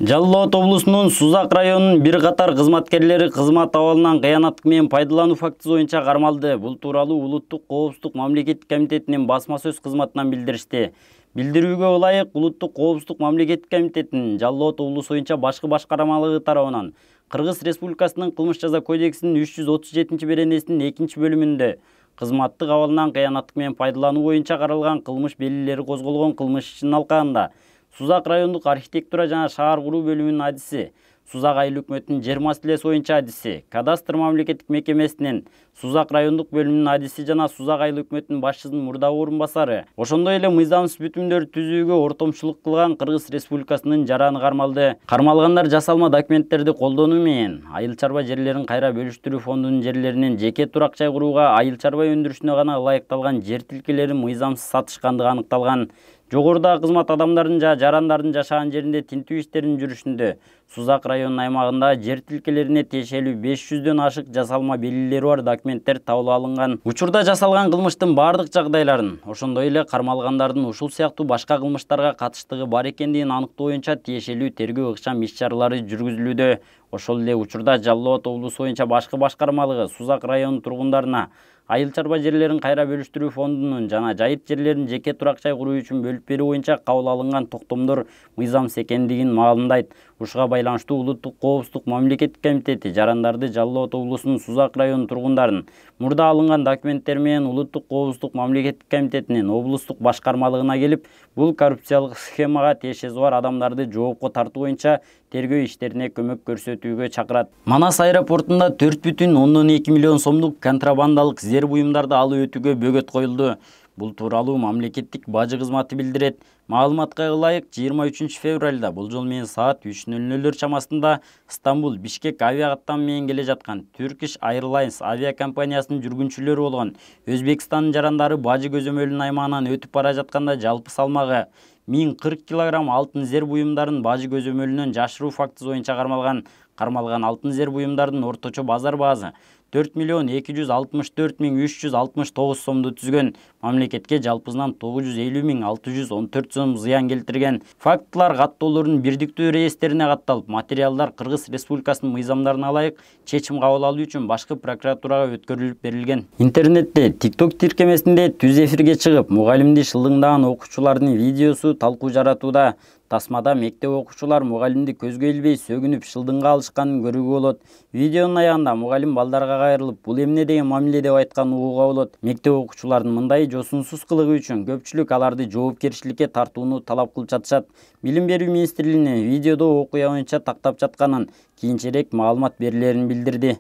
Жалал Абад облусунун Сузак районунун бир катар кызматкерлери кызмат абалынан кыянаттык менен пайдалануу фактысы боюнча кармалды. Бул тууралуу Улуттук коопсуздук мамлекеттик комитетинин басма сөз кызматынан билдиришти. Билдирүүгө ылайык Улуттук коопсуздук мамлекеттик комитетинин Жалал Абад облусу боюнча башкы башкармалыгы тарабынан Кыргыз Республикасынын кылмыш жаза кодексинин 337-беренесинин 2-бөлүмүндө кызматтык абалынан кыянаттык менен пайдалануу боюнча каралган кылмыш белгилери козголгон кылмыш ишинин алкагында Сузак райондук архитектура жана шаар куруу бөлүмүнүн адиси, Сузак айыл өкмөтүнүн жер маселеси боюнча адиси, кадастр мамлекеттик мекемесинин Сузак райондук бөлүмүнүн адиси жана Сузак айыл өкмөтүнүн башчысынын мурдагы орун басары, ошондой эле мыйзамсыз бүтүмдөр түзүүгө ортомчулук кылган Кыргыз Республикасынын жараны кармалды. Кармалгандар жасалма документтерди колдонуу менен айыл чарба жерлерин кайра бөлүштүрүү фондунун жерлеринен жеке турак жай курууга айыл чарба өндүрүшүнө гана ылайыкталган жер тилкелерин мыйзамсыз сатышкандыгы аныкталган. Жогорудагы кызмат адамдардын жарандардын жашаган жеринде тинтүү иштеринин жүрүшүндө Сузак районунун аймагында жер тилкелерине тиешелүү 500дөн ашык жасалма белгилери бар документтер табылып алынган. Учурда жасалган кылмыштын бардык жагдайларын, ошондой эле кармалгандардын ушул сыяктуу башка кылмыштарга катыштыгы бар экендигин аныктоо боюнча тиешелүү тергөө ыкчам иш-чаралары жүргүзүлүүдө. Ошол эле учурда Жалал Абад облусу боюнча башкы башкармалыгы Сузак районунун тургундарына айыл чарба жерлерин кайра бөлүштүрүү фондунун жана жайыт жерлерин жеке турак жай куруу үчүн бөлүп берүү боюнча кабыл алынган токтомдор мыйзамсыз экендигин маалымдайт. Ушуга байланыштуу Улуттук коопсуздук мамлекеттик комитети жарандарды Жалал Абад облусунун Сузак районунун тургундарын мурда алынган документтер менен Улуттук коопсуздук мамлекеттик комитетинин облустук башкармалыгына келип, бул коррупциялык схемага тиешеси бар адамдарды жоопко тартуу боюнча тергөө иштерине көмөк көрсөтүүгө чакырат. Манас аэропортунда 4,2 миллион сомдук контрабандалык зер буюмдарды алып өтүүгө бөгөт коюлду. Бул тууралуу мамлекеттик бажы кызматы билдирет. Маалыматка ылайык 23 февралда болжол менен саат 3:00 чамасында Стамбул-Бишкек авиакаттам менен келе жаткан Turkish Airlines авиакомпаниясынын жүргүнчүлөрү болгон Өзбекстандын жарандары бажы көзөмөлүнүн аймагынан өтүп бара жатканда жалпы салмагы 1040 кг алтын зер буюмдарын бажы көзөмөлүнөн жашыруу фактысы боюнча кармалган. Кармалган алтын зер буюмдардын орточо базар баасы 4,264,369 сомду түзгөн. Мамлекетке жалпысынан 950,614 сом зыян келтирген. Фактылар каттоолордун бирдиктүү реестрине катталып, материалдар Кыргыз Республикасынын мыйзамдарына ылайык чечим кабыл алуу үчүн башкы прокуратурага өткөрүлүп берилген. Интернетте TikTok тиркемесинде түз эфирге чыгып, мугалимди шылдыңдаган окуучулардын видеосу талкуу жаратууда. Тасмада мектеп окуучулар мугалимди көзгө илбей сөгүнүп шылдыңга алышканын көрүүгө болот. Видеонун аягында мугалим балдарга кайрылып, бул эмне деген мамиле деп айтканын угууга болот. Мектеп окуучуларынын мындай жосунсуз кылыгы үчүн көпчүлүк аларды жоопкерчиликке тартууну талап кылып жатышат. Билим берүү министрлигинин видеодо окуя боюнча тактап жатканын, кийинчерээк маалымат берилерин билдирди.